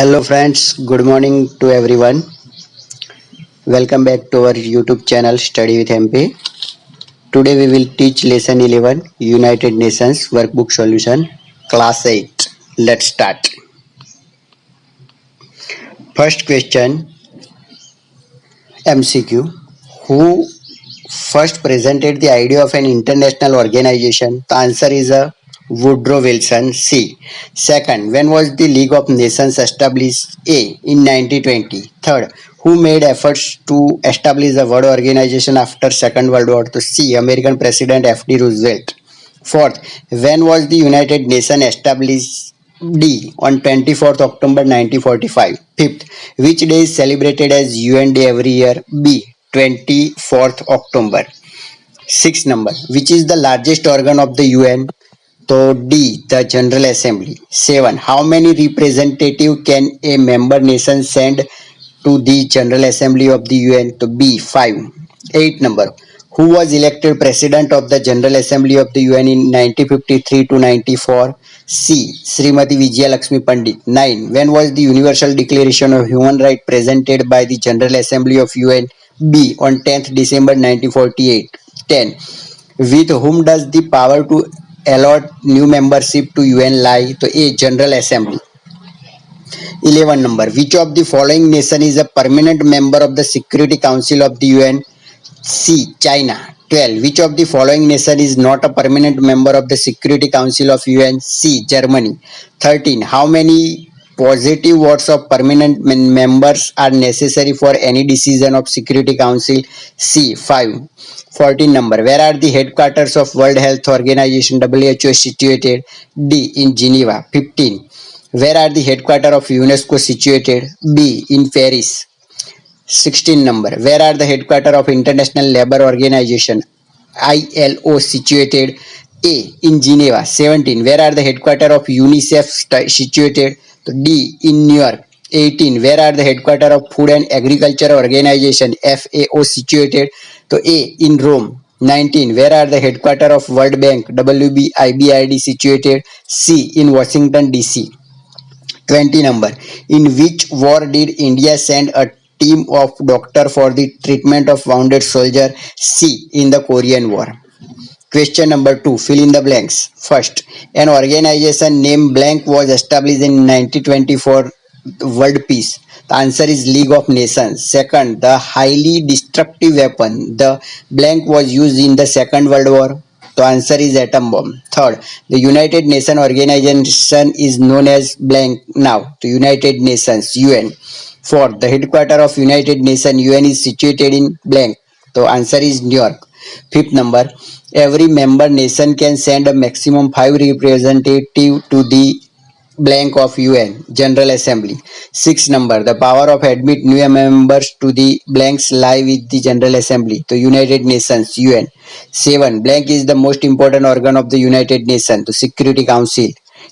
Hello friends, good morning to everyone. Welcome back to our YouTube channel Study with MP. Today we will teach lesson 11 United Nations workbook solution class 8. Let's start. First question MCQ. Who first presented the idea of an international organization? The answer is Woodrow Wilson. C. Second, when was the League of Nations established? A. In 1920. Third, who made efforts to establish the World Organization after Second World War? To C. American President F.D. Roosevelt. Fourth, when was the United Nations established? D. On 24th October 1945. Fifth, which day is celebrated as UN Day every year? B. 24th October. Sixth number, which is the largest organ of the UN? So D. The General Assembly. 7. How many representatives can a member nation send to the General Assembly of the UN? To B. 5. 8 number, who was elected President of the General Assembly of the UN in 1953 to 94? C. Srimati Vijaya Lakshmi Pandit. 9. When was the Universal Declaration of Human Rights presented by the General Assembly of UN? B. On 10th December 1948. 10. With whom does the power to allot new membership to UN lie? To A. General Assembly. 11 number, which of the following nation is a permanent member of the Security Council of the UN? C. China. 12. Which of the following nation is not a permanent member of the Security Council of UN? C. Germany. 13. How many positive votes of permanent members are necessary for any decision of Security Council? C. 5. 14 number, where are the headquarters of World Health Organization WHO situated? D. In Geneva. 15. Where are the headquarters of UNESCO situated? B. In Paris. 16 number, where are the headquarters of International Labour Organization ILO situated? A. In Geneva. 17. Where are the headquarters of UNICEF situated? D. In New York. 18. Where are the headquarters of Food and Agriculture Organization FAO situated? A. In Rome. 19. Where are the headquarters of World Bank WBIBRD situated? C. In Washington DC. 20 number, in which war did India send a team of doctors for the treatment of wounded soldiers? C. In the Korean War. Question number 2, fill in the blanks. First, an organization named blank was established in 1924 world peace. The answer is League of Nations. Second, the highly destructive weapon the blank was used in the Second World War. The answer is atom bomb. Third, the United Nations organization is known as blank now. The United Nations UN. Fourth, the headquarters of United Nations UN is situated in blank. The answer is New York. Fifth number, every member nation can send a maximum 5 representatives to the blank of UN General Assembly. Sixth number, the power of admit new members to the blanks lie with the General Assembly, the United Nations UN. 7. Blank is the most important organ of the United Nations, the Security Council.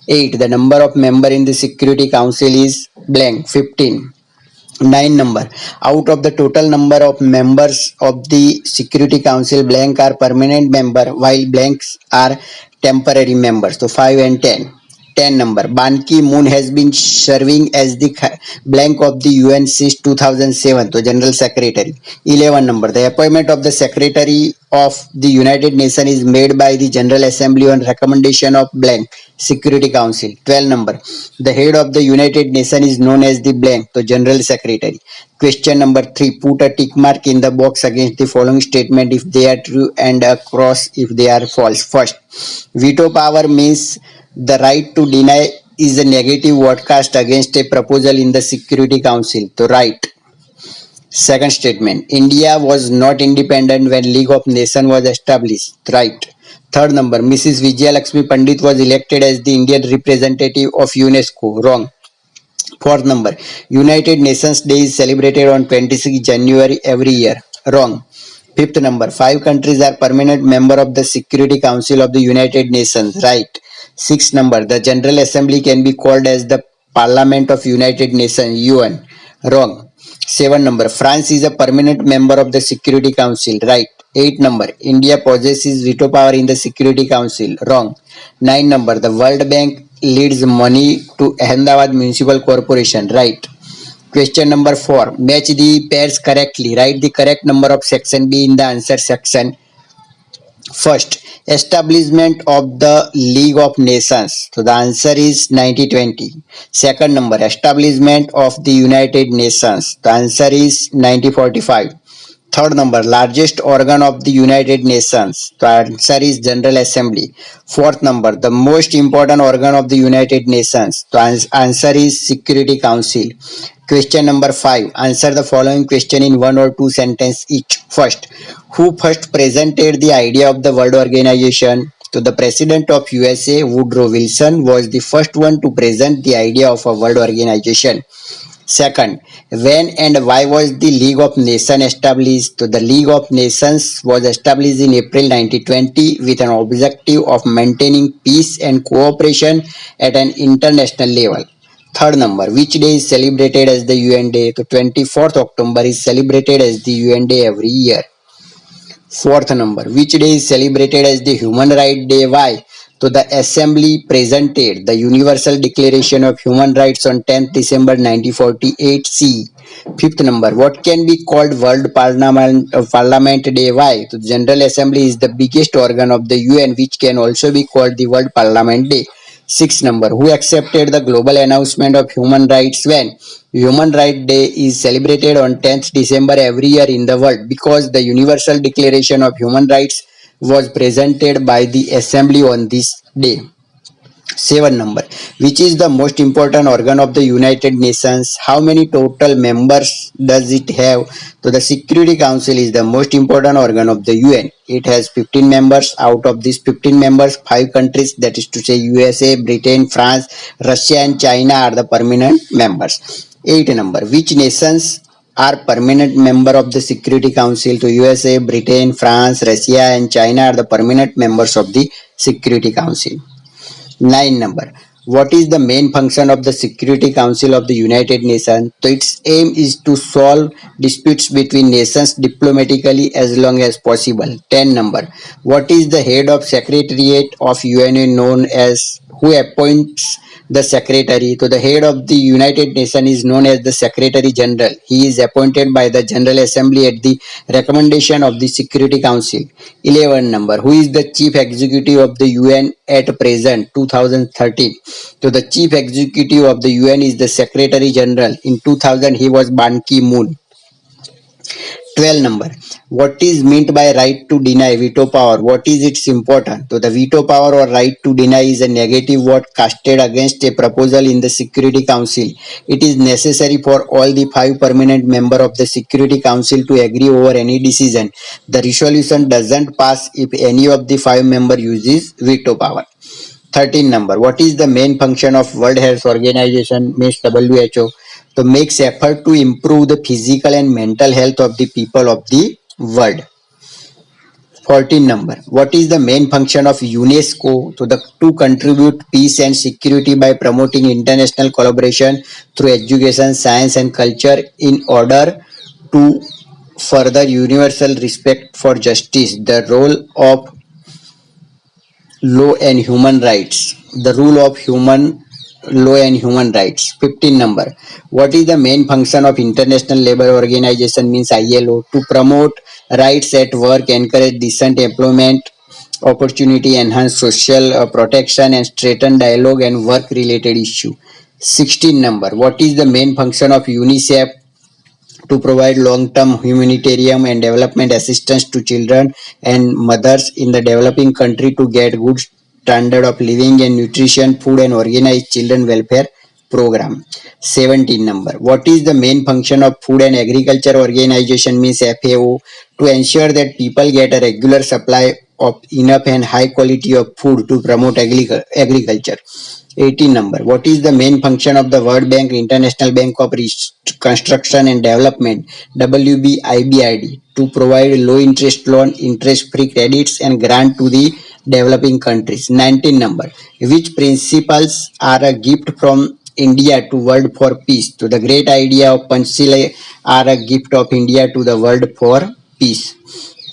8. The number of members in the Security Council is blank. 15. 9 number, out of the total number of members of the Security Council, blank are permanent member while blanks are temporary members. So 5 and 10. 10 number, Ban Ki-moon has been serving as the blank of the UN since 2007, the General Secretary. 11 number, the appointment of the Secretary of the United Nations is made by the General Assembly on recommendation of blank Security Council. 12 number, the head of the United Nations is known as the blank, the General Secretary. Question number 3, put a tick mark in the box against the following statement if they are true and a cross if they are false. First, veto power means the right to deny is a negative vote cast against a proposal in the Security Council. So right. Second statement, India was not independent when League of Nations was established. Right. Third number, Mrs. Vijaya Lakshmi Pandit was elected as the Indian representative of UNESCO. Wrong. Fourth number, United Nations Day is celebrated on 26 January every year. Wrong. Fifth number, 5 countries are permanent member of the Security Council of the United Nations. Right. Sixth number, the General Assembly can be called as the Parliament of United Nations UN. Wrong. 7 number, France is a permanent member of the Security Council. Right. 8 number, India possesses veto power in the Security Council. Wrong. 9 number, the World Bank leads money to Ahmedabad Municipal Corporation? Right. Question number 4. Match the pairs correctly. Write the correct number of section B in the answer section. First, establishment of the League of Nations. So the answer is 9020. Second number, establishment of the United Nations. The answer is 9045. Third number, largest organ of the United Nations. The answer is General Assembly. Fourth number, the most important organ of the United Nations. The answer is Security Council. Question number 5. Answer the following question in one or two sentences each. First, who first presented the idea of the World Organization? So the President of USA, Woodrow Wilson, was the first one to present the idea of a world organization. Second, when and why was the League of Nations established? So the League of Nations was established in April 1920 with an objective of maintaining peace and cooperation at an international level. Third number, which day is celebrated as the UN Day? So 24th October is celebrated as the UN Day every year. Fourth number, which day is celebrated as the Human Rights Day? Why? So the Assembly presented the Universal Declaration of Human Rights on 10th December 1948 C. Fifth number, what can be called World Parliament Day? Why? So the General Assembly is the biggest organ of the UN, which can also be called the World Parliament Day. Sixth number, who accepted the global announcement of human rights? When? Human Rights Day is celebrated on 10th December every year in the world because the Universal Declaration of Human Rights was presented by the Assembly on this day. 7 number, which is the most important organ of the United Nations? How many total members does it have? So the Security Council is the most important organ of the UN. It has 15 members. Out of these 15 members, 5 countries, that is to say USA, Britain, France, Russia and China, are the permanent members. 8 number, which nations are permanent member of the Security Council? To USA, Britain, France, Russia and China are the permanent members of the Security Council. 9 number, what is the main function of the Security Council of the United Nations? So its aim is to solve disputes between nations diplomatically as long as possible. 10 number, what is the head of Secretariat of UN known as? Who appoints the secretary? So the head of the United Nations is known as the Secretary General. He is appointed by the General Assembly at the recommendation of the Security Council. 11 number, who is the chief executive of the UN at present 2013? So the chief executive of the UN is the Secretary General. In 2000 he was Ban Ki-moon. 12 number, what is meant by right to deny? Veto power, what is its importance? So the veto power or right to deny is a negative vote casted against a proposal in the Security Council. It is necessary for all the 5 permanent members of the Security Council to agree over any decision. The resolution doesn't pass if any of the 5 members uses veto power. 13 number, what is the main function of World Health Organization, means WHO? So makes effort to improve the physical and mental health of the people of the world. 14 number, what is the main function of UNESCO? So to contribute peace and security by promoting international collaboration through education, science and culture in order to further universal respect for justice, the role of law and human rights. The rule of human law and human rights. 15 number, what is the main function of International Labour Organization, means ILO? To promote rights at work, encourage decent employment opportunity, enhance social protection and straighten dialogue and work related issue. 16 number, what is the main function of UNICEF? To provide long-term humanitarian and development assistance to children and mothers in the developing country to get good standard of living and nutrition, food and organized children welfare program. 17 number, what is the main function of Food and Agriculture Organization, means FAO? To ensure that people get a regular supply of enough and high quality of food to promote agriculture. 18 number, what is the main function of the World Bank, International Bank of Reconstruction and Development, WBIBID? To provide low interest loan, interest free credits and grant to the developing countries. 19 number, which principles are a gift from India to world for peace? So the great idea of Panchshila are a gift of India to the world for peace.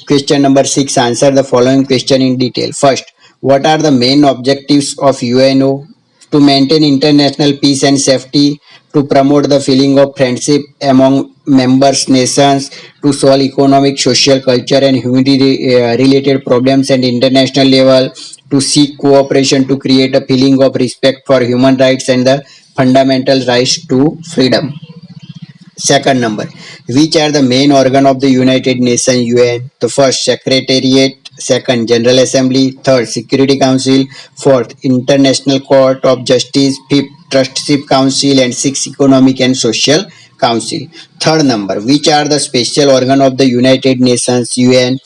Question number 6, answer the following question in detail. First, what are the main objectives of UNO? to maintain international peace and safety, to promote the feeling of friendship among members nations, to solve economic, social, culture, and humanity related problems at international level, to seek cooperation to create a feeling of respect for human rights and the fundamental rights to freedom. Second number, which are the main organ of the United Nations UN? The first, Secretariat. Second, General Assembly. Third, Security Council. Fourth, International Court of Justice. Fifth, Trusteeship Council. And sixth, Economic and Social Council. Third number, which are the special organ of the United Nations UN?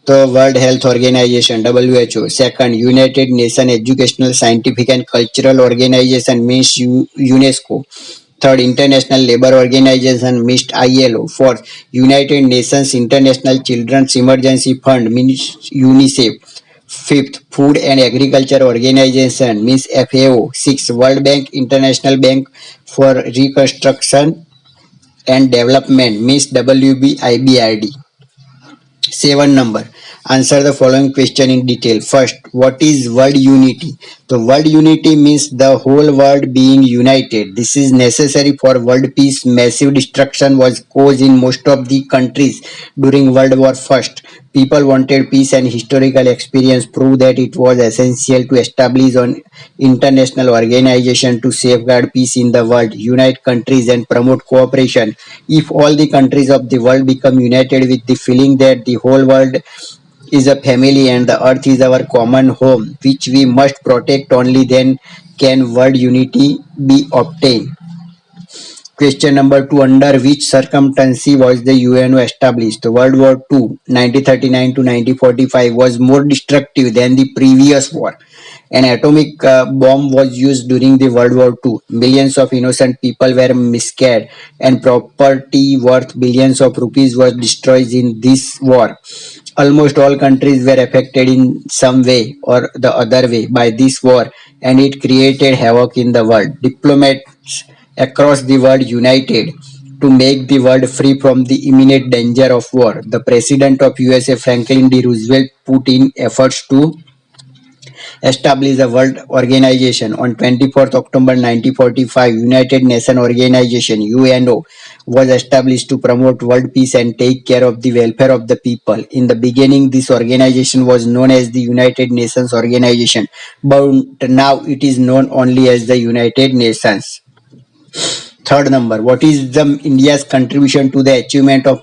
The World Health Organization WHO. Second, United Nations Educational, Scientific and Cultural Organization means UNESCO. Third, International Labour Organization means ILO. Fourth, United Nations International Children's Emergency Fund means UNICEF. Fifth, Food and Agriculture Organization means FAO. Sixth, World Bank International Bank for Reconstruction and Development means WBIBRD. Seven number. Answer the following question in detail. First, what is world unity? The word unity means the whole world being united. This is necessary for world peace. Massive destruction was caused in most of the countries during World War I. People wanted peace and historical experience prove that it was essential to establish an international organization to safeguard peace in the world, unite countries and promote cooperation. If all the countries of the world become united with the feeling that the whole world is a family and the earth is our common home, which we must protect, only then can world unity be obtained. Question number 2. Under which circumstance was the UNO established? World War II, 1939 to 1945, was more destructive than the previous war. An atomic bomb was used during the World War II. Millions of innocent people were massacred and property worth billions of rupees was destroyed in this war. Almost all countries were affected in some way or the other way by this war, and it created havoc in the world. Diplomats across the world united to make the world free from the imminent danger of war. The President of USA, Franklin D. Roosevelt, put in efforts to establish the World Organization. On 24th October 1945, United Nations Organization UNO was established to promote world peace and take care of the welfare of the people. In the beginning, this organization was known as the United Nations Organization, but now it is known only as the United Nations. Third number, what is the India's contribution to the achievement of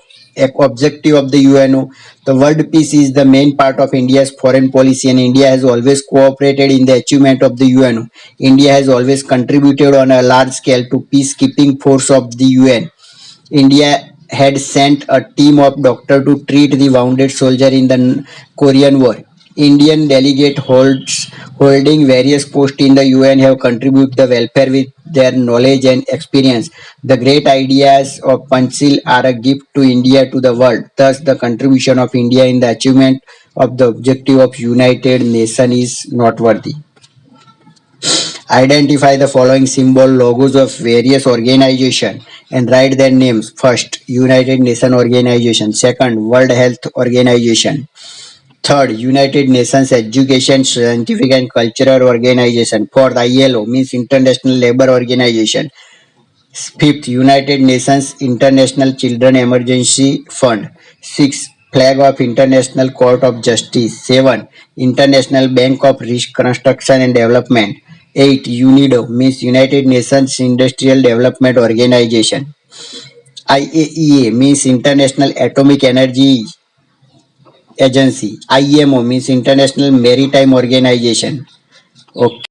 objective of the UNO? The world peace is the main part of India's foreign policy, and India has always cooperated in the achievement of the UNO. India has always contributed on a large scale to peacekeeping force of the UN. India had sent a team of doctors to treat the wounded soldier in the Korean War. Indian delegate holding various posts in the UN have contributed the welfare with their knowledge and experience. The great ideas of Panchil are a gift to India to the world. Thus, the contribution of India in the achievement of the objective of United Nations is noteworthy. Identify the following symbol logos of various organizations and write their names. First, United Nations Organization. Second, World Health Organization. Third, United Nations Education, Scientific and Cultural Organization. Fourth, ILO means International Labour Organization. Fifth, United Nations International Children Emergency Fund. Sixth, Flag of International Court of Justice. 7. International Bank of Reconstruction and Development. 8. UNIDO means United Nations Industrial Development Organization. IAEA means International Atomic Energy Agency. IMO means International Maritime Organization. Okay.